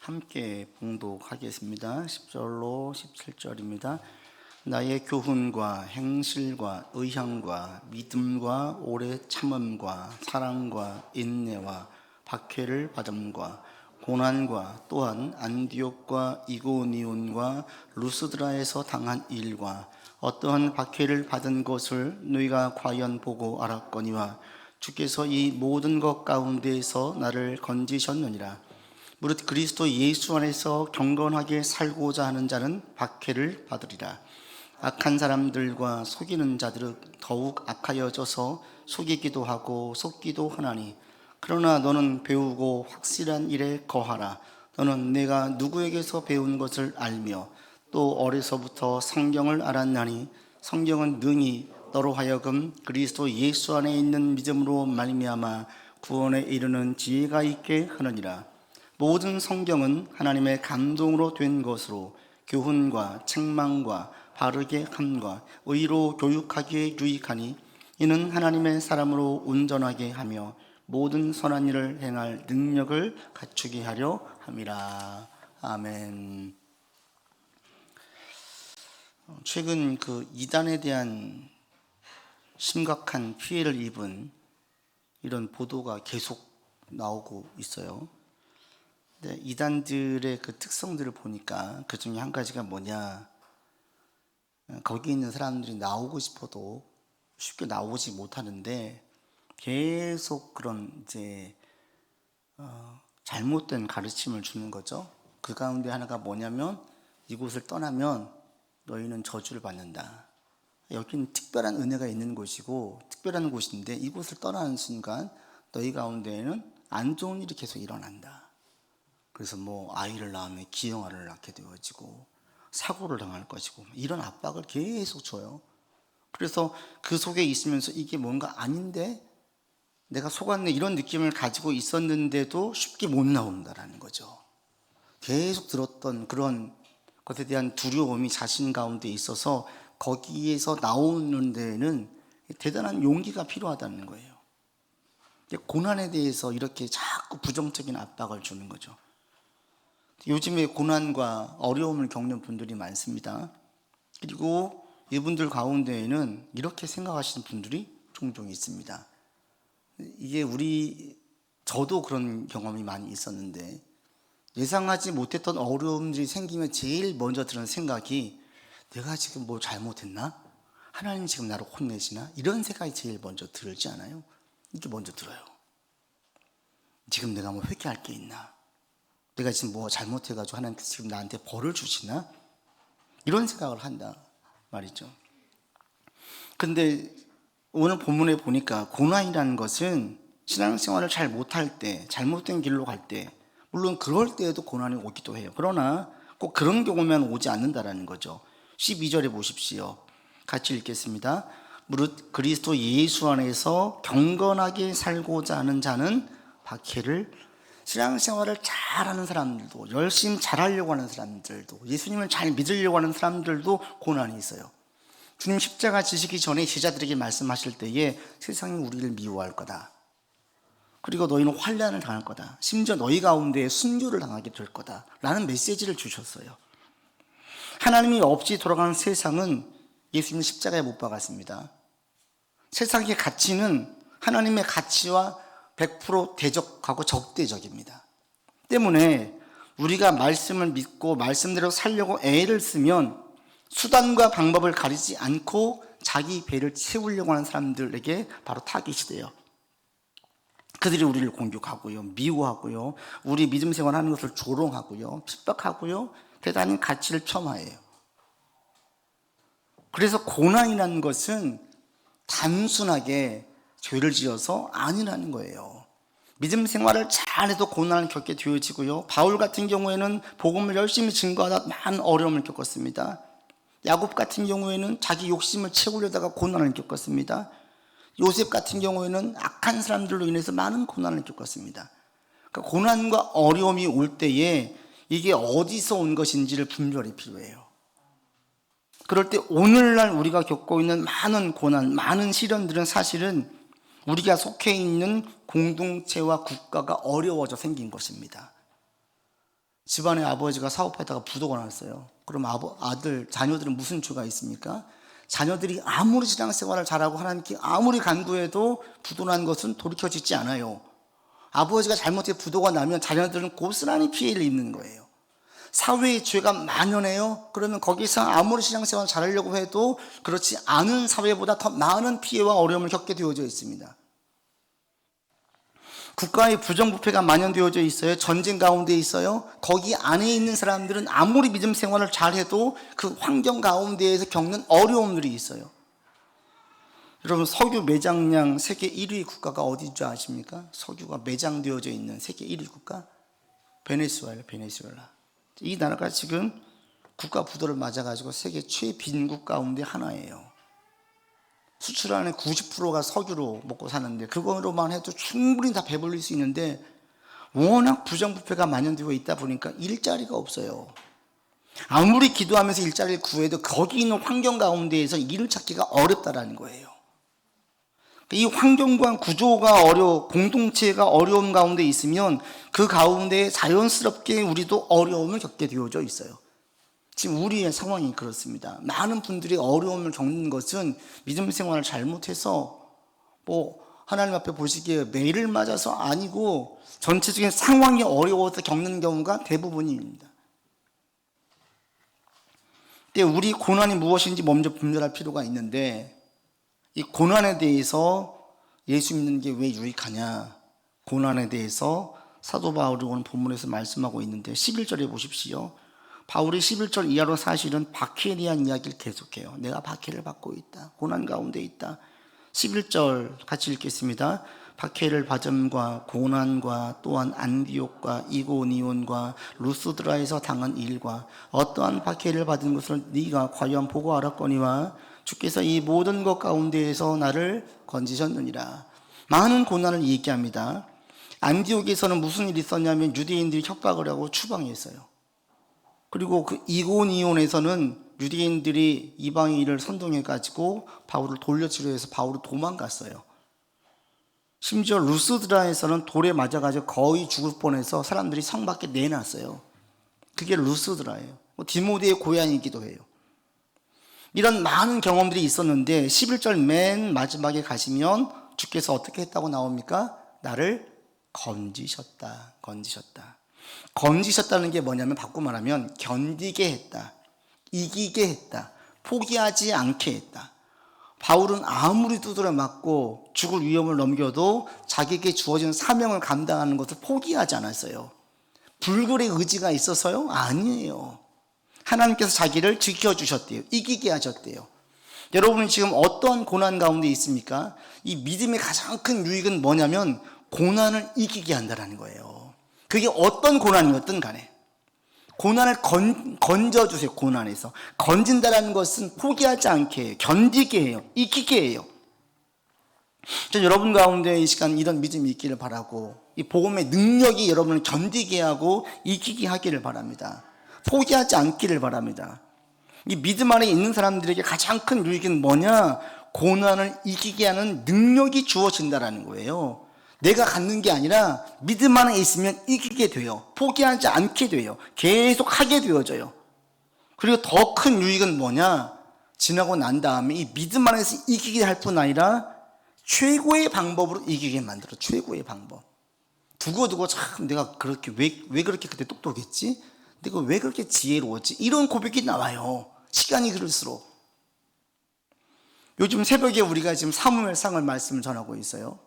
함께 봉독하겠습니다. 10절로 17절입니다. 나의 교훈과 행실과 의향과 믿음과 오래 참음과 사랑과 인내와 박해를 받음과 고난과 또한 안디옥과 이고니온과 루스드라에서 당한 일과 어떠한 박해를 받은 것을 너희가 과연 보고 알았거니와 주께서 이 모든 것 가운데에서 나를 건지셨느니라. 무릇 그리스도 예수 안에서 경건하게 살고자 하는 자는 박해를 받으리라. 악한 사람들과 속이는 자들은 더욱 악하여져서 속이기도 하고 속기도 하나니, 그러나 너는 배우고 확실한 일에 거하라. 너는 내가 누구에게서 배운 것을 알며 또 어려서부터 성경을 알았나니, 성경은 능히 너로 하여금 그리스도 예수 안에 있는 믿음으로 말미암아 구원에 이르는 지혜가 있게 하느니라. 모든 성경은 하나님의 감동으로 된 것으로 교훈과 책망과 바르게 함과 의로 교육하기에 유익하니, 이는 하나님의 사람으로 온전하게 하며 모든 선한 일을 행할 능력을 갖추게 하려 함이라. 아멘. 최근 이단에 대한 심각한 피해를 입은 이런 보도가 계속 나오고 있어요. 근데 이단들의 특성들을 보니까 그 중에 한 가지가 뭐냐, 거기 있는 사람들이 나오고 싶어도 쉽게 나오지 못하는데 계속 그런 잘못된 가르침을 주는 거죠. 그 가운데 하나가 뭐냐면, 이곳을 떠나면 너희는 저주를 받는다. 여기는 특별한 은혜가 있는 곳이고 특별한 곳인데 이곳을 떠나는 순간 너희 가운데에는 안 좋은 일이 계속 일어난다. 그래서 아이를 낳으면 기형아를 낳게 되어지고 사고를 당할 것이고 이런 압박을 계속 줘요. 그래서 그 속에 있으면서 이게 뭔가 아닌데 내가 속았네, 이런 느낌을 가지고 있었는데도 쉽게 못 나온다라는 거죠. 계속 들었던 그런 것에 대한 두려움이 자신 가운데 있어서 거기에서 나오는 데에는 대단한 용기가 필요하다는 거예요. 고난에 대해서 이렇게 자꾸 부정적인 압박을 주는 거죠. 요즘에 고난과 어려움을 겪는 분들이 많습니다. 그리고 이분들 가운데에는 이렇게 생각하시는 분들이 종종 있습니다. 이게 저도 그런 경험이 많이 있었는데, 예상하지 못했던 어려움들이 생기면 제일 먼저 드는 생각이, 내가 지금 뭐 잘못했나? 하나님 지금 나를 혼내시나? 이런 생각이 제일 먼저 들지 않아요? 이게 먼저 들어요. 지금 내가 회개할 게 있나? 내가 지금 뭐 잘못해가지고 하나님께서 지금 나한테 벌을 주시나? 이런 생각을 한다 말이죠. 근데 오늘 본문에 보니까 고난이라는 것은 신앙생활을 잘 못할 때, 잘못된 길로 갈 때, 물론 그럴 때에도 고난이 오기도 해요. 그러나 꼭 그런 경우만 오지 않는다라는 거죠. 12절에 보십시오. 같이 읽겠습니다. 무릇 그리스도 예수 안에서 경건하게 살고자 하는 자는 박해를, 신앙생활을 잘하는 사람들도, 열심히 잘하려고 하는 사람들도, 예수님을 잘 믿으려고 하는 사람들도 고난이 있어요. 주님 십자가 지시기 전에 제자들에게 말씀하실 때에 세상이 우리를 미워할 거다. 그리고 너희는 환난을 당할 거다. 심지어 너희 가운데 순교를 당하게 될 거다. 라는 메시지를 주셨어요. 하나님이 없이 돌아가는 세상은 예수님 십자가에 못 박았습니다. 세상의 가치는 하나님의 가치와 100% 대적하고 적대적입니다. 때문에 우리가 말씀을 믿고 말씀대로 살려고 애를 쓰면 수단과 방법을 가리지 않고 자기 배를 채우려고 하는 사람들에게 바로 타깃이 돼요. 그들이 우리를 공격하고요, 미워하고요, 우리 믿음 생활하는 것을 조롱하고요, 핍박하고요, 대단히 가치를 폄하해요. 그래서 고난이라는 것은 단순하게 죄를 지어서 아니라는 거예요. 믿음 생활을 잘해도 고난을 겪게 되어지고요, 바울 같은 경우에는 복음을 열심히 증거하다 많은 어려움을 겪었습니다. 야곱 같은 경우에는 자기 욕심을 채우려다가 고난을 겪었습니다. 요셉 같은 경우에는 악한 사람들로 인해서 많은 고난을 겪었습니다. 그러니까 고난과 어려움이 올 때에 이게 어디서 온 것인지를 분별이 필요해요. 그럴 때 오늘날 우리가 겪고 있는 많은 고난, 많은 시련들은 사실은 우리가 속해 있는 공동체와 국가가 어려워져 생긴 것입니다. 집안에 아버지가 사업하다가 부도가 났어요. 그럼 자녀들은 무슨 죄가 있습니까? 자녀들이 아무리 신앙생활을 잘하고 하나님께 아무리 간구해도 부도난 것은 돌이켜지지 않아요. 아버지가 잘못해 부도가 나면 자녀들은 고스란히 피해를 입는 거예요. 사회의 죄가 만연해요. 그러면 거기서 아무리 신앙생활을 잘하려고 해도 그렇지 않은 사회보다 더 많은 피해와 어려움을 겪게 되어져 있습니다. 국가의 부정부패가 만연되어져 있어요. 전쟁 가운데 있어요. 거기 안에 있는 사람들은 아무리 믿음 생활을 잘해도 그 환경 가운데에서 겪는 어려움들이 있어요. 여러분, 석유 매장량 세계 1위 국가가 어디인 줄 아십니까? 석유가 매장되어져 있는 세계 1위 국가? 베네수엘라. 이 나라가 지금 국가 부도를 맞아가지고 세계 최빈국 가운데 하나예요. 수출하는 90%가 석유로 먹고 사는데 그거로만 해도 충분히 다 배불릴 수 있는데 워낙 부정부패가 만연되어 있다 보니까 일자리가 없어요. 아무리 기도하면서 일자리를 구해도 거기 있는 환경 가운데에서 일을 찾기가 어렵다라는 거예요. 이 환경과 구조가 공동체가 어려움 가운데 있으면 그 가운데 자연스럽게 우리도 어려움을 겪게 되어져 있어요. 지금 우리의 상황이 그렇습니다. 많은 분들이 어려움을 겪는 것은 믿음 생활을 잘못해서 하나님 앞에 보시기에 매를 맞아서 아니고 전체적인 상황이 어려워서 겪는 경우가 대부분입니다. 근데 우리 고난이 무엇인지 먼저 분별할 필요가 있는데 이 고난에 대해서 예수 믿는 게 왜 유익하냐? 고난에 대해서 사도 바울이 오늘 본문에서 말씀하고 있는데 11절에 보십시오. 바울이 11절 이하로 사실은 박해에 대한 이야기를 계속해요. 내가 박해를 받고 있다. 고난 가운데 있다. 11절 같이 읽겠습니다. 박해를 받음과 고난과 또한 안디옥과 이고니온과 루스드라에서 당한 일과 어떠한 박해를 받은 것을 네가 과연 보고 알았거니와 주께서 이 모든 것 가운데에서 나를 건지셨느니라. 많은 고난을 얘기합니다. 안디옥에서는 무슨 일이 있었냐면 유대인들이 협박을 하고 추방했어요. 그리고 그 이고니온에서는 유대인들이 이방인을 선동해가지고 바울을 돌려치려 해서 바울을 도망갔어요. 심지어 루스드라에서는 돌에 맞아가지고 거의 죽을 뻔해서 사람들이 성 밖에 내놨어요. 그게 루스드라예요. 디모데의 고향이기도 해요. 이런 많은 경험들이 있었는데 11절 맨 마지막에 가시면 주께서 어떻게 했다고 나옵니까? 나를 건지셨다. 건지셨다는 게 뭐냐면 바꿔 말하면 견디게 했다. 이기게 했다. 포기하지 않게 했다. 바울은 아무리 두드려 맞고 죽을 위험을 넘겨도 자기에게 주어진 사명을 감당하는 것을 포기하지 않았어요. 불굴의 의지가 있어서요? 아니에요. 하나님께서 자기를 지켜주셨대요. 이기게 하셨대요. 여러분은 지금 어떠한 고난 가운데 있습니까? 이 믿음의 가장 큰 유익은 뭐냐면 고난을 이기게 한다는 거예요. 그게 어떤 고난이었든 간에 고난을 건져주세요. 고난에서 건진다라는 것은 포기하지 않게 해요. 견디게 해요. 이기게 해요. 저 여러분 가운데 이 시간 이런 믿음이 있기를 바라고 이 복음의 능력이 여러분을 견디게 하고 이기게 하기를 바랍니다. 포기하지 않기를 바랍니다. 이 믿음 안에 있는 사람들에게 가장 큰 유익은 뭐냐? 고난을 이기게 하는 능력이 주어진다라는 거예요. 내가 갖는 게 아니라 믿음 안에 있으면 이기게 돼요. 포기하지 않게 돼요. 계속 하게 되어져요. 그리고 더 큰 유익은 뭐냐? 지나고 난 다음에 이 믿음 안에서 이기게 할 뿐 아니라 최고의 방법으로 이기게 만들어. 최고의 방법. 두고두고 참 내가 그렇게 왜 그렇게 그때 똑똑했지? 내가 왜 그렇게 지혜로웠지? 이런 고백이 나와요. 시간이 흐를수록. 요즘 새벽에 우리가 지금 사무엘상을 말씀을 전하고 있어요.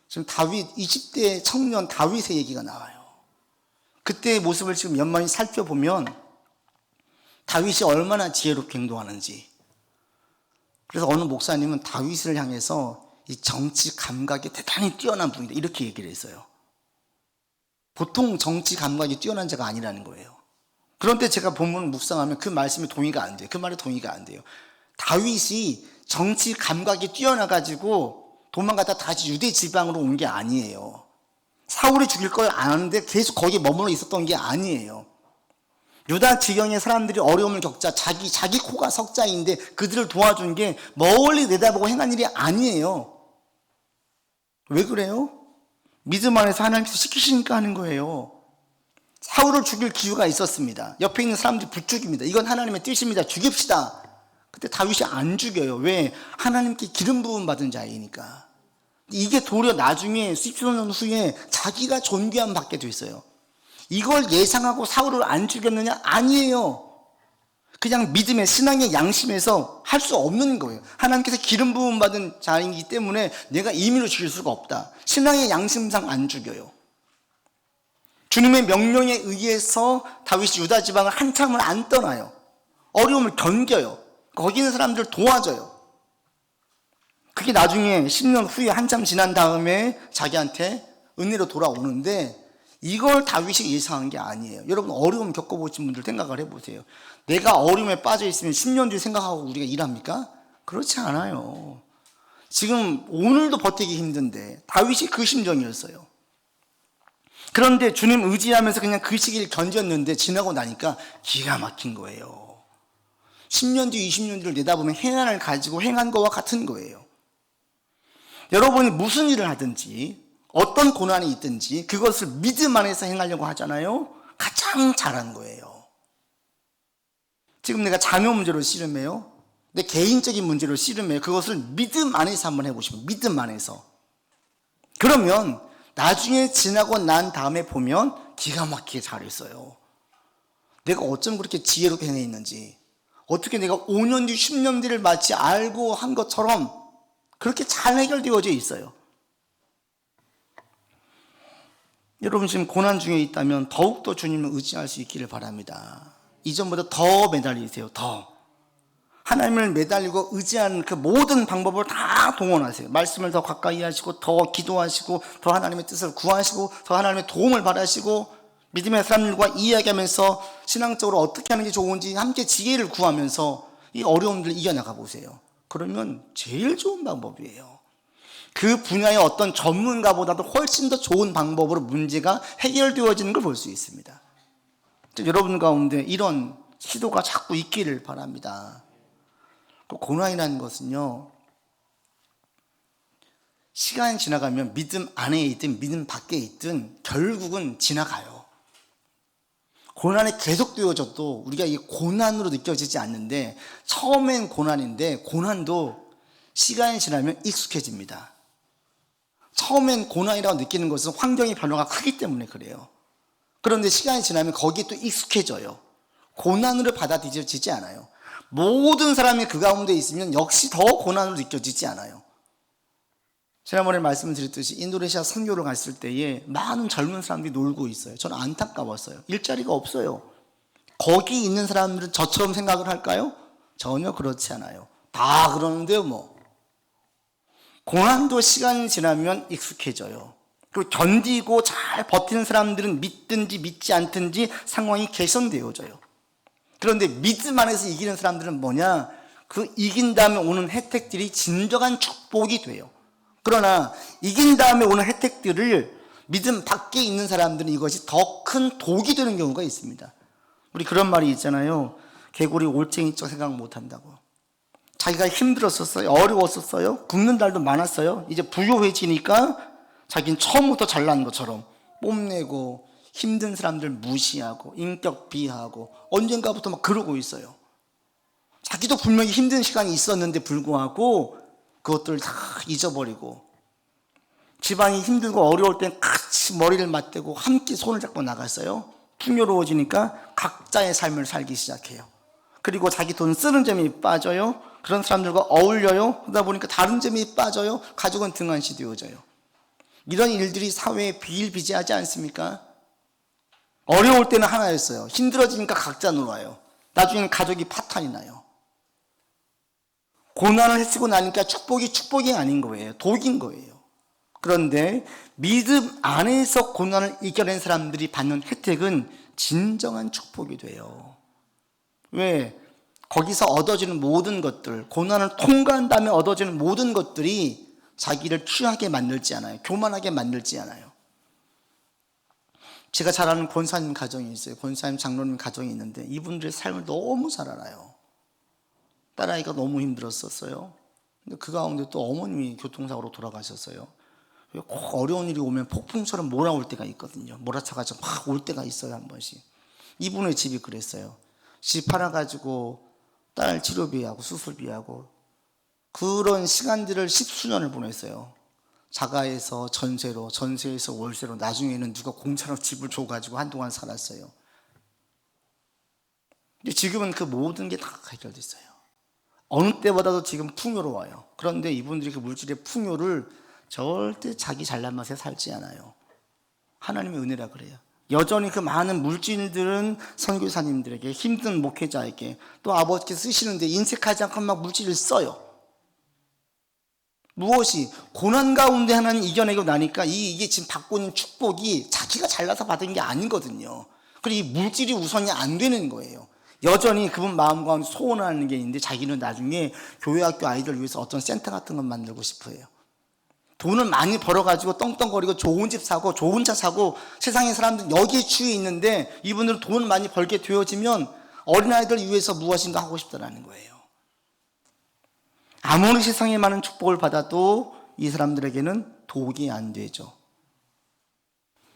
지금 다윗 20대 청년 다윗의 얘기가 나와요. 그때의 모습을 지금 연만히 살펴보면 다윗이 얼마나 지혜롭게 행동하는지. 그래서 어느 목사님은 다윗을 향해서 이 정치 감각이 대단히 뛰어난 분이다 이렇게 얘기를 했어요. 보통 정치 감각이 뛰어난 자가 아니라는 거예요. 그런데 제가 본문을 묵상하면 그 말씀이 동의가 안 돼요. 그 말이 동의가 안 돼요. 다윗이 정치 감각이 뛰어나가지고 도망갔다 다시 유대 지방으로 온 게 아니에요. 사울이 죽일 걸 아는데 계속 거기에 머물러 있었던 게 아니에요. 유다 지경의 사람들이 어려움을 겪자 자기 코가 석자인데 그들을 도와준 게 멀리 내다보고 행한 일이 아니에요. 왜 그래요? 믿음 안에서 하나님께서 시키시니까 하는 거예요. 사울을 죽일 기회가 있었습니다. 옆에 있는 사람들이 부축입니다. 이건 하나님의 뜻입니다. 죽입시다. 그때 다윗이 안 죽여요. 왜? 하나님께 기름 부음 받은 자이니까. 이게 도리어 나중에 수십 년 후에 자기가 존귀함 받게 됐어요. 이걸 예상하고 사울을 안 죽였느냐? 아니에요. 그냥 믿음의 신앙의 양심에서 할 수 없는 거예요. 하나님께서 기름 부음 받은 자이기 때문에 내가 임의로 죽일 수가 없다. 신앙의 양심상 안 죽여요. 주님의 명령에 의해서 다윗이 유다 지방을 한참을 안 떠나요. 어려움을 견뎌요. 거기 있는 사람들 도와줘요. 그게 나중에 10년 후에 한참 지난 다음에 자기한테 은혜로 돌아오는데, 이걸 다윗이 예상한 게 아니에요. 여러분, 어려움 겪어보신 분들 생각을 해보세요. 내가 어려움에 빠져 있으면 10년 뒤에 생각하고 우리가 일합니까? 그렇지 않아요. 지금 오늘도 버티기 힘든데 다윗이 그 심정이었어요. 그런데 주님 의지하면서 그냥 그 시기를 견뎠는데 지나고 나니까 기가 막힌 거예요. 10년 뒤, 20년 뒤를 내다보면 해난을 가지고 행한 것과 같은 거예요. 여러분이 무슨 일을 하든지 어떤 고난이 있든지 그것을 믿음 안에서 행하려고 하잖아요. 가장 잘한 거예요. 지금 내가 자녀 문제로 씨름해요. 내 개인적인 문제로 씨름해요. 그것을 믿음 안에서 한번 해보시면, 믿음 안에서. 그러면 나중에 지나고 난 다음에 보면 기가 막히게 잘했어요. 내가 어쩜 그렇게 지혜롭게 행했는지, 어떻게 내가 5년 뒤, 10년 뒤를 마치 알고 한 것처럼 그렇게 잘 해결되어져 있어요. 여러분 지금 고난 중에 있다면 더욱더 주님을 의지할 수 있기를 바랍니다. 이전보다 더 매달리세요. 더. 하나님을 매달리고 의지하는 그 모든 방법을 다 동원하세요. 말씀을 더 가까이 하시고, 더 기도하시고, 더 하나님의 뜻을 구하시고, 더 하나님의 도움을 받으시고, 믿음의 사람들과 이야기하면서 신앙적으로 어떻게 하는 게 좋은지 함께 지혜를 구하면서 이 어려움들을 이겨나가 보세요. 그러면 제일 좋은 방법이에요. 그 분야의 어떤 전문가보다도 훨씬 더 좋은 방법으로 문제가 해결되어지는 걸 볼 수 있습니다. 여러분 가운데 이런 시도가 자꾸 있기를 바랍니다. 고난이라는 것은요, 시간이 지나가면 믿음 안에 있든 믿음 밖에 있든 결국은 지나가요. 고난이 계속되어져도 우리가 이게 고난으로 느껴지지 않는데, 처음엔 고난인데 고난도 시간이 지나면 익숙해집니다. 처음엔 고난이라고 느끼는 것은 환경의 변화가 크기 때문에 그래요. 그런데 시간이 지나면 거기에 또 익숙해져요. 고난으로 받아들여지지 않아요. 모든 사람이 그 가운데 있으면 역시 더 고난으로 느껴지지 않아요. 지난번에 말씀을 드렸듯이 인도네시아 선교를 갔을 때에 많은 젊은 사람들이 놀고 있어요. 저는 안타까웠어요. 일자리가 없어요. 거기 있는 사람들은 저처럼 생각을 할까요? 전혀 그렇지 않아요. 다 그러는데요, 뭐. 고난도 시간이 지나면 익숙해져요. 그리고 견디고 잘 버티는 사람들은 믿든지 믿지 않든지 상황이 개선되어져요. 그런데 믿음 안에서 이기는 사람들은 뭐냐? 그 이긴 다음에 오는 혜택들이 진정한 축복이 돼요. 그러나 이긴 다음에 오는 혜택들을 믿음 밖에 있는 사람들은 이것이 더 큰 독이 되는 경우가 있습니다. 우리 그런 말이 있잖아요. 개구리 올챙이적 생각 못한다고. 자기가 힘들었었어요. 어려웠었어요. 굶는 날도 많았어요. 이제 부유해지니까 자기는 처음부터 잘난 것처럼 뽐내고 힘든 사람들 무시하고 인격 비하하고 언젠가부터 막 그러고 있어요. 자기도 분명히 힘든 시간이 있었는데 불구하고 그것들을 다 잊어버리고, 집안이 힘들고 어려울 땐 같이 머리를 맞대고 함께 손을 잡고 나갔어요. 풍요로워지니까 각자의 삶을 살기 시작해요. 그리고 자기 돈 쓰는 재미에 빠져요. 그런 사람들과 어울려요. 그러다 보니까 다른 재미에 빠져요. 가족은 등한시 되어져요. 이런 일들이 사회에 비일비재하지 않습니까? 어려울 때는 하나였어요. 힘들어지니까 각자 놀아요. 나중에는 가족이 파탄이 나요. 고난을 헤치고 나니까 축복이 아닌 거예요. 독인 거예요. 그런데 믿음 안에서 고난을 이겨낸 사람들이 받는 혜택은 진정한 축복이 돼요. 왜? 거기서 얻어지는 모든 것들, 고난을 통과한 다음에 얻어지는 모든 것들이 자기를 취하게 만들지 않아요. 교만하게 만들지 않아요. 제가 잘 아는 권사님 가정이 있어요. 권사님 장로님 가정이 있는데 이분들의 삶을 너무 잘 알아요. 딸아이가 너무 힘들었었어요. 근데 그 가운데 또 어머님이 교통사고로 돌아가셨어요. 꼭 어려운 일이 오면 폭풍처럼 몰아올 때가 있거든요. 몰아쳐가지고 막 올 때가 있어요, 한 번씩. 이분의 집이 그랬어요. 집 팔아가지고 딸 치료비하고 수술비하고 그런 시간들을 10수년을 보냈어요. 자가에서 전세로, 전세에서 월세로, 나중에는 누가 공짜로 집을 줘가지고 한동안 살았어요. 근데 지금은 그 모든 게 다 해결됐어요. 어느 때보다도 지금 풍요로워요. 그런데 이분들이 그 물질의 풍요를 절대 자기 잘난 맛에 살지 않아요. 하나님의 은혜라 그래요. 여전히 그 많은 물질들은 선교사님들에게, 힘든 목회자에게, 또 아버지께 쓰시는데 인색하지 않고 막 물질을 써요. 무엇이? 고난 가운데 하나님 이겨내고 나니까 이게 지금 받고 있는 축복이 자기가 잘나서 받은 게 아니거든요. 그리고 이 물질이 우선이 안 되는 거예요. 여전히 그분 마음 가운데 소원하는 게 있는데 자기는 나중에 교회 학교 아이들 위해서 어떤 센터 같은 걸 만들고 싶어 해요. 돈을 많이 벌어가지고 떵떵거리고 좋은 집 사고 좋은 차 사고 세상의 사람들 여기에 취해 있는데 이분들은 돈을 많이 벌게 되어지면 어린아이들 위해서 무엇인가 하고 싶다는 거예요. 아무리 세상에 많은 축복을 받아도 이 사람들에게는 도움이 안 되죠.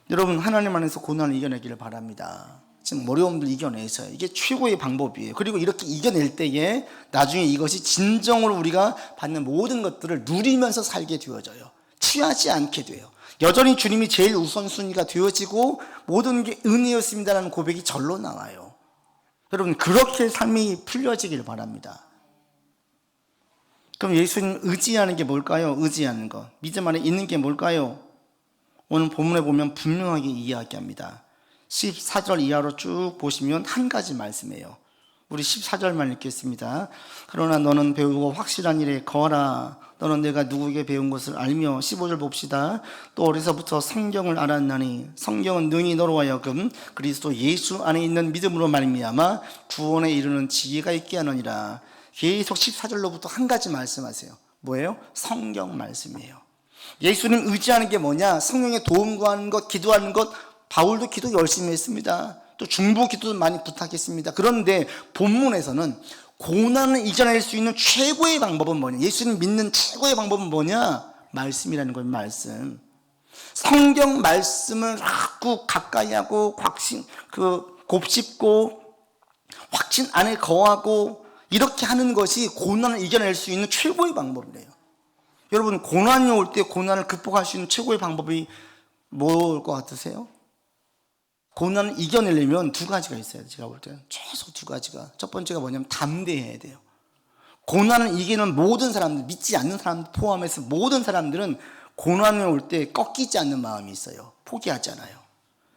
여러분, 하나님 안에서 고난을 이겨내기를 바랍니다. 지금 어려움들 이겨내서요. 이게 최고의 방법이에요. 그리고 이렇게 이겨낼 때에 나중에 이것이 진정으로 우리가 받는 모든 것들을 누리면서 살게 되어져요. 취하지 않게 돼요. 여전히 주님이 제일 우선순위가 되어지고 모든 게 은혜였습니다라는 고백이 절로 나와요. 여러분, 그렇게 삶이 풀려지길 바랍니다. 그럼 예수님 의지하는 게 뭘까요? 의지하는 것. 믿음 안에 있는 게 뭘까요? 오늘 본문에 보면 분명하게 이야기합니다. 14절 이하로 쭉 보시면 한 가지 말씀이에요. 우리 14절만 읽겠습니다. 그러나 너는 배우고 확실한 일에 거하라. 너는 내가 누구에게 배운 것을 알며. 15절 봅시다. 또 어려서부터 성경을 알았나니 성경은 능히 너로 하여금 그리스도 예수 안에 있는 믿음으로 말미암아 구원에 이르는 지혜가 있게 하느니라. 계속 14절로부터 한 가지 말씀하세요. 뭐예요? 성경 말씀이에요. 예수님 의지하는 게 뭐냐? 성령의 도움 구하는 것, 기도하는 것. 바울도 기도 열심히 했습니다. 또 중보 기도도 많이 부탁했습니다. 그런데 본문에서는 고난을 이겨낼 수 있는 최고의 방법은 뭐냐? 예수님 믿는 최고의 방법은 뭐냐? 말씀이라는 거예요. 말씀. 성경 말씀을 자꾸 가까이 하고 곱씹고 확신 안에 거하고 이렇게 하는 것이 고난을 이겨낼 수 있는 최고의 방법이래요. 여러분, 고난이 올 때 고난을 극복할 수 있는 최고의 방법이 뭘 것 같으세요? 고난을 이겨내려면 두 가지가 있어요. 제가 볼 때는 최소 두 가지가. 첫 번째가 뭐냐면 담대해야 돼요. 고난을 이기는 모든 사람들, 믿지 않는 사람들 포함해서 모든 사람들은 고난이 올 때 꺾이지 않는 마음이 있어요. 포기하지 않아요.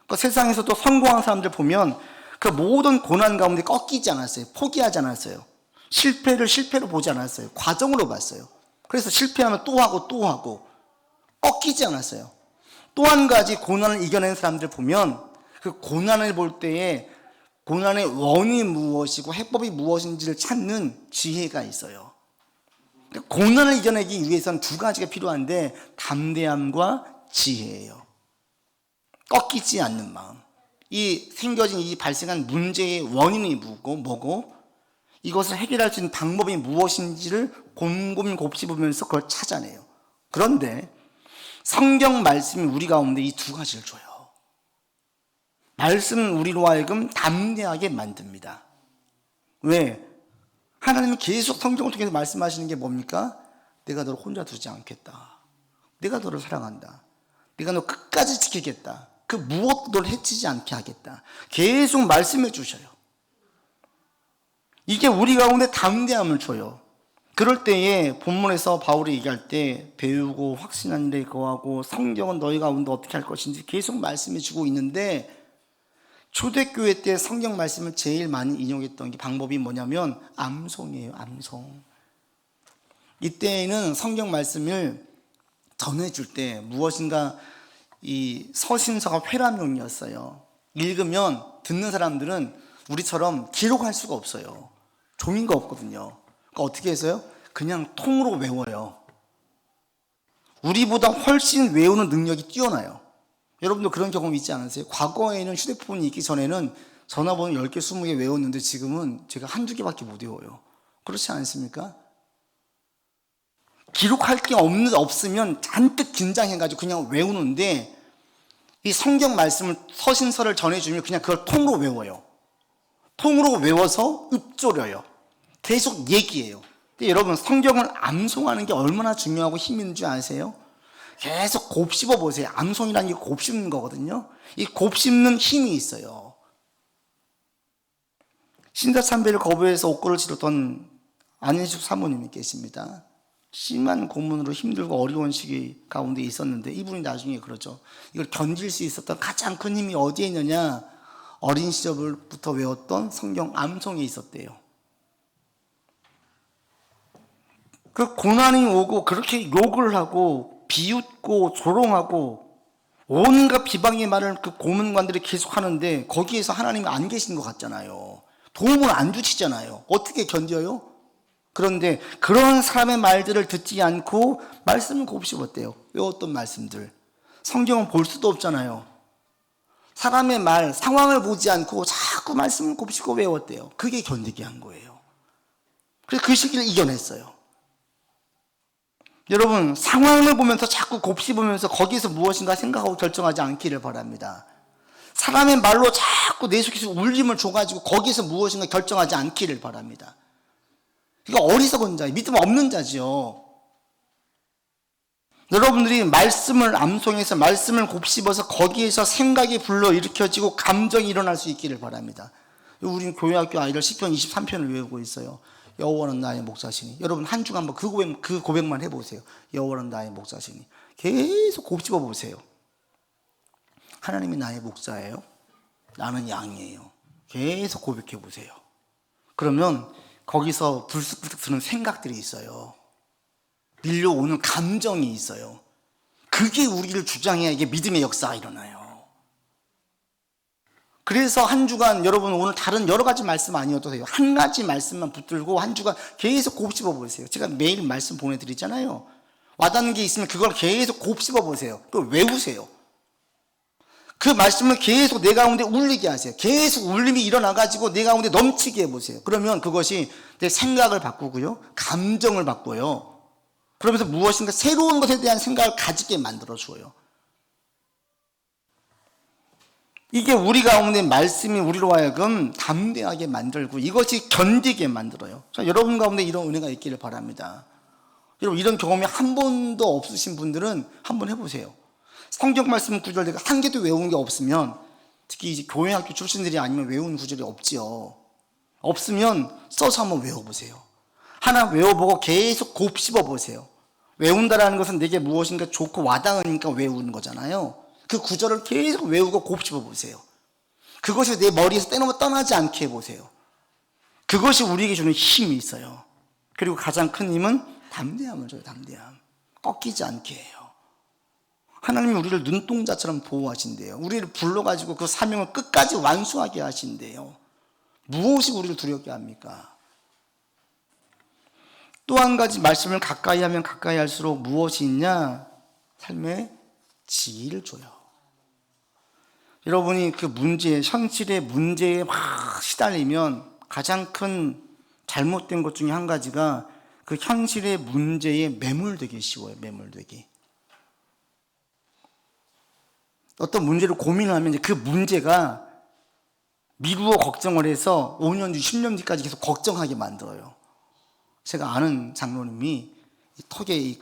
그러니까 세상에서도 성공한 사람들 보면 그 모든 고난 가운데 꺾이지 않았어요. 포기하지 않았어요. 실패를 실패로 보지 않았어요. 과정으로 봤어요. 그래서 실패하면 또 하고 또 하고 꺾이지 않았어요. 또 한 가지 고난을 이겨낸 사람들 보면 그 고난을 볼 때에 고난의 원인이 무엇이고 해법이 무엇인지를 찾는 지혜가 있어요. 고난을 이겨내기 위해서는 두 가지가 필요한데 담대함과 지혜예요. 꺾이지 않는 마음. 이 생겨진 이 발생한 문제의 원인이 뭐고 이것을 해결할 수 있는 방법이 무엇인지를 곰곰이 곱씹으면서 그걸 찾아내요. 그런데 성경 말씀이 우리 가운데 이 두 가지를 줘요. 말씀은 우리로 하여금 담대하게 만듭니다. 왜? 하나님이 계속 성경을 통해서 말씀하시는 게 뭡니까? 내가 너를 혼자 두지 않겠다. 내가 너를 사랑한다. 내가 너 끝까지 지키겠다. 그 무엇도 너를 해치지 않게 하겠다. 계속 말씀해 주셔요. 이게 우리 가운데 담대함을 줘요. 그럴 때에 본문에서 바울이 얘기할 때 배우고 확신한 일에 거하고 성경은 너희 가운데 어떻게 할 것인지 계속 말씀해 주고 있는데 초대교회 때 성경 말씀을 제일 많이 인용했던 게 방법이 뭐냐면 암송이에요. 암송. 이때에는 성경 말씀을 전해줄 때 무엇인가 이 서신서가 회람용이었어요. 읽으면 듣는 사람들은 우리처럼 기록할 수가 없어요. 종이가 없거든요. 그러니까 어떻게 해서요? 그냥 통으로 외워요. 우리보다 훨씬 외우는 능력이 뛰어나요. 여러분도 그런 경험 있지 않으세요? 과거에는 휴대폰이 있기 전에는 전화번호 10개, 20개 외웠는데 지금은 제가 한두 개밖에 못 외워요. 그렇지 않습니까? 기록할 게 없으면 잔뜩 긴장해가지고 그냥 외우는데, 이 성경 말씀을 서신서를 전해주면 그냥 그걸 통으로 외워요. 통으로 외워서 읊조려요. 계속 얘기해요. 근데 여러분, 성경을 암송하는 게 얼마나 중요하고 힘 있는 줄 아세요? 계속 곱씹어 보세요. 암송이라는 게 곱씹는 거거든요. 이 곱씹는 힘이 있어요. 신사참배를 거부해서 옥고를 치렀던 안인숙 사모님이 계십니다. 심한 고문으로 힘들고 어려운 시기 가운데 있었는데 이분이 나중에 그러죠. 이걸 견딜 수 있었던 가장 큰 힘이 어디에 있느냐? 어린 시절부터 외웠던 성경 암송에 있었대요. 그 고난이 오고 그렇게 욕을 하고 비웃고 조롱하고 온갖 비방의 말을 그 고문관들이 계속 하는데 거기에서 하나님이 안 계신 것 같잖아요. 도움을 안 주시잖아요. 어떻게 견뎌요? 그런데 그런 사람의 말들을 듣지 않고 말씀을 곱씹었대요. 외웠던 말씀들. 성경은 볼 수도 없잖아요. 사람의 말, 상황을 보지 않고 자꾸 말씀을 곱씹고 외웠대요. 그게 견디게 한 거예요. 그래서 그 시기를 이겨냈어요. 여러분, 상황을 보면서 자꾸 곱씹으면서 거기에서 무엇인가 생각하고 결정하지 않기를 바랍니다. 사람의 말로 자꾸 내 속에서 울림을 줘가지고 거기에서 무엇인가 결정하지 않기를 바랍니다. 이거 어리석은 자예요. 믿음 없는 자지요. 여러분들이 말씀을 암송해서 말씀을 곱씹어서 거기에서 생각이 불러일으켜지고 감정이 일어날 수 있기를 바랍니다. 우리는 교회학교 아이들 시편 23편을 외우고 있어요. 여호와는 나의 목자시니. 여러분 한 주간 한번 그 고백만 해보세요. 여호와는 나의 목자시니. 계속 곱씹어 보세요. 하나님이 나의 목자예요. 나는 양이에요. 계속 고백해 보세요. 그러면 거기서 불쑥불쑥 드는 생각들이 있어요. 밀려오는 감정이 있어요. 그게 우리를 주장해야 이게 믿음의 역사가 일어나요. 그래서 한 주간 여러분 오늘 다른 여러 가지 말씀 아니어도 돼요. 한 가지 말씀만 붙들고 한 주간 계속 곱씹어 보세요. 제가 매일 말씀 보내드리잖아요. 와닿는 게 있으면 그걸 계속 곱씹어 보세요. 또 외우세요. 그 말씀을 계속 내 가운데 울리게 하세요. 계속 울림이 일어나가지고 내 가운데 넘치게 해보세요. 그러면 그것이 내 생각을 바꾸고요. 감정을 바꿔요. 그러면서 무엇인가 새로운 것에 대한 생각을 가지게 만들어줘요. 이게 우리 가운데 말씀이 우리로 하여금 담대하게 만들고 이것이 견디게 만들어요. 자, 여러분 가운데 이런 은혜가 있기를 바랍니다. 여러분 이런 경험이 한 번도 없으신 분들은 한번 해보세요. 성경 말씀 구절 한 개도 외운 게 없으면 특히 이제 교회 학교 출신들이 아니면 외운 구절이 없지요. 없으면 써서 한번 외워보세요. 하나 외워보고 계속 곱씹어 보세요. 외운다라는 것은 내게 무엇인가 좋고 와닿으니까 외우는 거잖아요. 그 구절을 계속 외우고 곱씹어 보세요. 그것이 내 머리에서 떼놓으면 떠나지 않게 해보세요. 그것이 우리에게 주는 힘이 있어요. 그리고 가장 큰 힘은 담대함을 줘요. 담대함. 꺾이지 않게 해요. 하나님이 우리를 눈동자처럼 보호하신대요. 우리를 불러가지고 그 사명을 끝까지 완수하게 하신대요. 무엇이 우리를 두렵게 합니까? 또 한 가지 말씀을 가까이 하면 가까이 할수록 무엇이 있냐? 삶에 지혜를 줘요. 여러분이 그 문제, 현실의 문제에 막 시달리면 가장 큰 잘못된 것 중에 한 가지가 그 현실의 문제에 매몰되기 쉬워요. 매몰되기. 어떤 문제를 고민하면 그 문제가 미루어 걱정을 해서 5년 뒤, 10년 뒤까지 계속 걱정하게 만들어요. 제가 아는 장로님이 턱에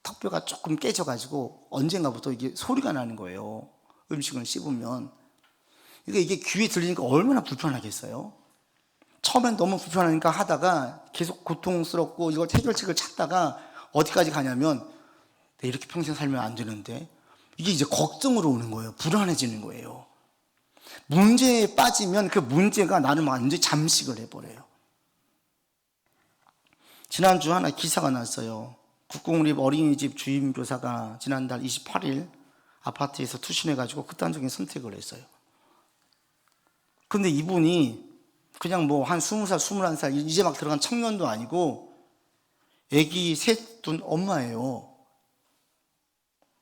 턱뼈가 조금 깨져가지고 언젠가부터 이게 소리가 나는 거예요. 음식을 씹으면. 이게 귀에 들리니까 얼마나 불편하겠어요? 처음엔 너무 불편하니까 하다가 계속 고통스럽고 이걸 해결책을 찾다가 어디까지 가냐면 이렇게 평생 살면 안 되는데 이게 이제 걱정으로 오는 거예요. 불안해지는 거예요. 문제에 빠지면 그 문제가 나를 완전히 잠식을 해버려요. 지난주 하나 기사가 났어요. 국공립 어린이집 주임교사가 지난달 28일 아파트에서 투신해가지고 극단적인 선택을 했어요. 근데 이분이 그냥 뭐 한 20살, 21살 이제 막 들어간 청년도 아니고 애기 셋 둔 엄마예요.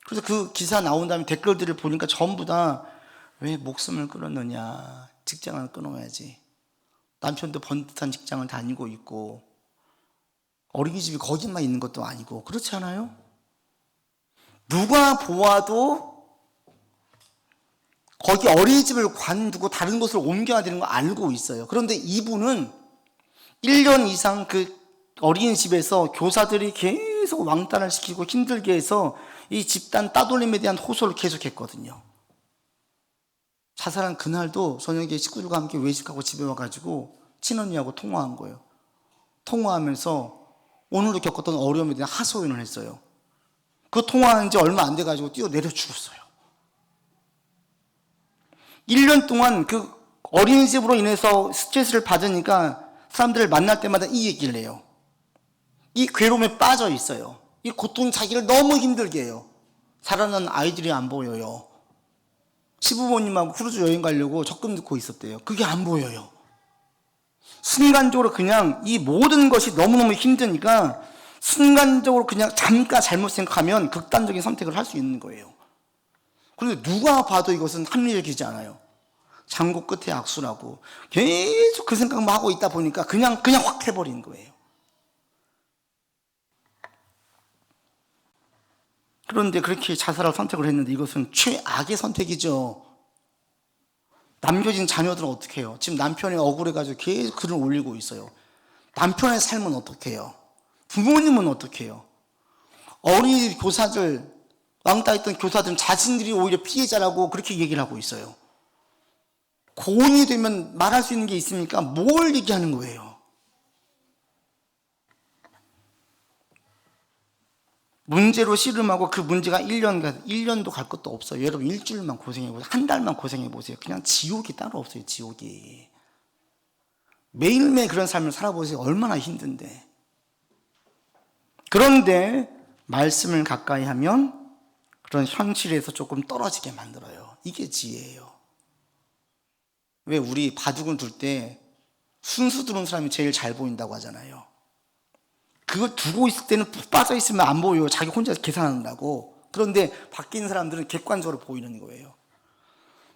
그래서 그 기사 나온 다음에 댓글들을 보니까 전부 다 왜 목숨을 끊었느냐, 직장을 끊어야지, 남편도 번듯한 직장을 다니고 있고 어린이집이 거기만 있는 것도 아니고 그렇지 않아요? 누가 보아도 거기 어린이집을 관두고 다른 곳을 옮겨야 되는 거 알고 있어요. 그런데 이분은 1년 이상 그 어린이집에서 교사들이 계속 왕따를 시키고 힘들게 해서 이 집단 따돌림에 대한 호소를 계속했거든요. 자살한 그날도 저녁에 식구들과 함께 외식하고 집에 와가지고 친언니하고 통화한 거예요. 통화하면서 오늘도 겪었던 어려움에 대한 하소연을 했어요. 그 통화한 지 얼마 안 돼가지고 뛰어내려 죽었어요. 1년 동안 그 어린이집으로 인해서 스트레스를 받으니까 사람들을 만날 때마다 이 얘기를 해요. 이 괴로움에 빠져 있어요. 이 고통이 자기를 너무 힘들게 해요. 자라는 아이들이 안 보여요. 시부모님하고 크루즈 여행 가려고 적금 넣고 있었대요. 그게 안 보여요. 순간적으로 그냥 이 모든 것이 너무너무 힘드니까 순간적으로 그냥 잠깐 잘못 생각하면 극단적인 선택을 할 수 있는 거예요. 그런데 누가 봐도 이것은 합리적이지 않아요. 장고 끝에 악수라고 계속 그 생각만 하고 있다 보니까 그냥 확 해버린 거예요. 그런데 그렇게 자살할 선택을 했는데 이것은 최악의 선택이죠. 남겨진 자녀들은 어떻게 해요? 지금 남편이 억울해가지고 계속 글을 올리고 있어요. 남편의 삶은 어떻게 해요? 부모님은 어떻게 해요? 어린이 교사들, 왕따했던 교사들은 자신들이 오히려 피해자라고 그렇게 얘기를 하고 있어요. 고인이 되면 말할 수 있는 게 있습니까? 뭘 얘기하는 거예요? 문제로 씨름하고 그 문제가 1년도 갈 것도 없어요. 여러분 일주일만 고생해보세요. 한 달만 고생해보세요. 그냥 지옥이 따로 없어요. 지옥이. 매일매일 그런 삶을 살아보세요. 얼마나 힘든데. 그런데 말씀을 가까이 하면 그런 현실에서 조금 떨어지게 만들어요. 이게 지혜예요. 왜 우리 바둑을 둘 때 순수 두는 사람이 제일 잘 보인다고 하잖아요. 그걸 두고 있을 때는 푹 빠져 있으면 안 보여요. 자기 혼자 계산한다고. 그런데 밖에 있는 사람들은 객관적으로 보이는 거예요.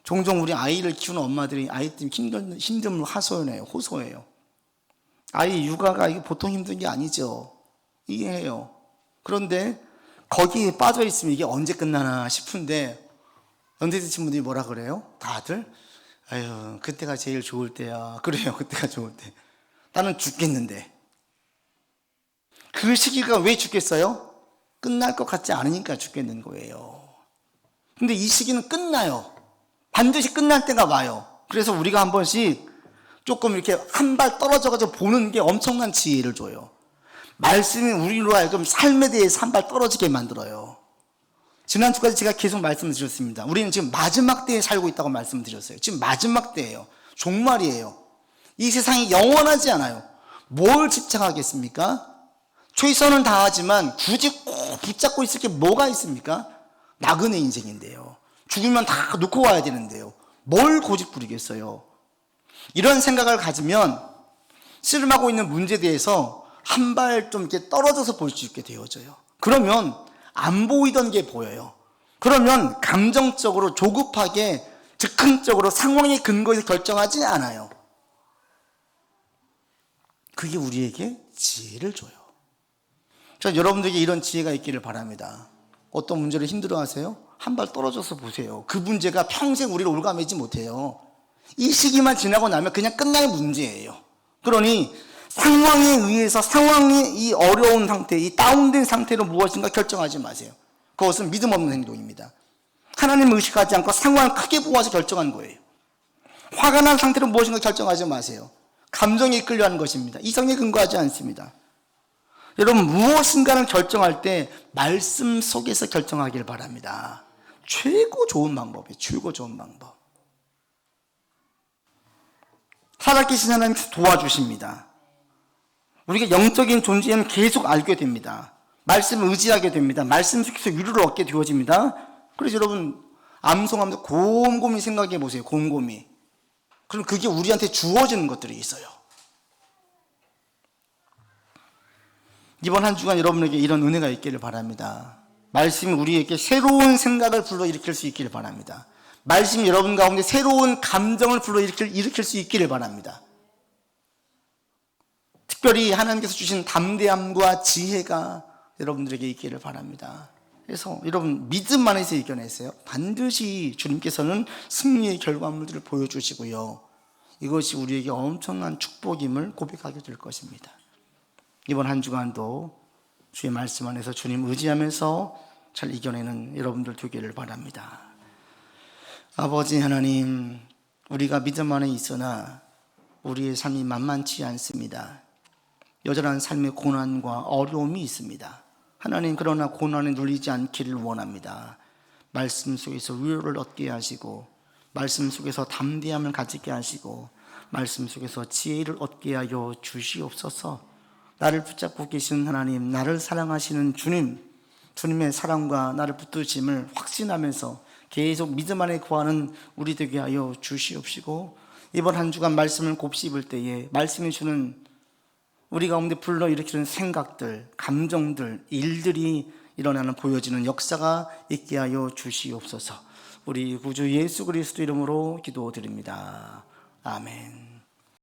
종종 우리 아이를 키우는 엄마들이 아이 때문에 힘듦을 하소연해요. 호소해요. 아이 육아가 이게 보통 힘든 게 아니죠. 이해해요. 그런데 거기에 빠져 있으면 이게 언제 끝나나 싶은데 연세 드신 분들이 뭐라 그래요? 다들 아유 그때가 제일 좋을 때야. 그래요. 그때가 좋을 때. 나는 죽겠는데. 그 시기가 왜 죽겠어요? 끝날 것 같지 않으니까 죽겠는 거예요. 근데 이 시기는 끝나요. 반드시 끝날 때가 와요. 그래서 우리가 한 번씩 조금 이렇게 한 발 떨어져가지고 보는 게 엄청난 지혜를 줘요. 말씀이 우리로 하여금 삶에 대해서 한 발 떨어지게 만들어요. 지난주까지 제가 계속 말씀을 드렸습니다. 우리는 지금 마지막 때에 살고 있다고 말씀을 드렸어요. 지금 마지막 때예요. 종말이에요. 이 세상이 영원하지 않아요. 뭘 집착하겠습니까? 최선은 다하지만 굳이 꼭 붙잡고 있을 게 뭐가 있습니까? 나그네 인생인데요. 죽으면 다 놓고 와야 되는데요. 뭘 고집 부리겠어요? 이런 생각을 가지면 씨름하고 있는 문제에 대해서 한 발 좀 이렇게 떨어져서 볼 수 있게 되어져요. 그러면 안 보이던 게 보여요. 그러면 감정적으로 조급하게 즉흥적으로 상황의 근거에서 결정하지 않아요. 그게 우리에게 지혜를 줘요. 자, 여러분들에게 이런 지혜가 있기를 바랍니다. 어떤 문제를 힘들어하세요? 한 발 떨어져서 보세요. 그 문제가 평생 우리를 올가매지 못해요. 이 시기만 지나고 나면 그냥 끝날 문제예요. 그러니 상황에 의해서 상황의 이 어려운 상태, 이 다운된 상태로 무엇인가 결정하지 마세요. 그것은 믿음 없는 행동입니다. 하나님을 의식하지 않고 상황을 크게 보아서 결정한 거예요. 화가 난 상태로 무엇인가 결정하지 마세요. 감정에 이끌려하는 것입니다. 이성에 근거하지 않습니다. 여러분 무엇인가를 결정할 때 말씀 속에서 결정하길 바랍니다. 최고 좋은 방법이에요. 최고 좋은 방법. 살아계신 하나님께서 도와주십니다. 우리가 영적인 존재는 계속 알게 됩니다. 말씀을 의지하게 됩니다. 말씀 속에서 위로를 얻게 되어집니다. 그래서 여러분 암송하면서 곰곰이 생각해 보세요. 곰곰이. 그럼 그게 우리한테 주어지는 것들이 있어요. 이번 한 주간 여러분에게 이런 은혜가 있기를 바랍니다. 말씀이 우리에게 새로운 생각을 불러일으킬 수 있기를 바랍니다. 말씀이 여러분 가운데 새로운 감정을 불러일으킬 수 있기를 바랍니다. 특별히 하나님께서 주신 담대함과 지혜가 여러분들에게 있기를 바랍니다. 그래서 여러분 믿음 안에서 이겨내세요. 반드시 주님께서는 승리의 결과물들을 보여주시고요. 이것이 우리에게 엄청난 축복임을 고백하게 될 것입니다. 이번 한 주간도 주의 말씀 안에서 주님 의지하면서 잘 이겨내는 여러분들 되기를 바랍니다. 아버지 하나님, 우리가 믿음 안에 있으나 우리의 삶이 만만치 않습니다. 여전한 삶의 고난과 어려움이 있습니다. 하나님, 그러나 고난에 눌리지 않기를 원합니다. 말씀 속에서 위로를 얻게 하시고, 말씀 속에서 담대함을 가지게 하시고, 말씀 속에서 지혜를 얻게 하여 주시옵소서. 나를 붙잡고 계신 하나님, 나를 사랑하시는 주님, 주님의 사랑과 나를 붙드심을 확신하면서 계속 믿음 안에 구하는 우리 되게 하여 주시옵시고, 이번 한 주간 말씀을 곱씹을 때에 말씀이 주는 우리 가운데 불러일으키는 생각들, 감정들, 일들이 일어나는 보여지는 역사가 있게 하여 주시옵소서. 우리 구주 예수 그리스도 이름으로 기도드립니다. 아멘.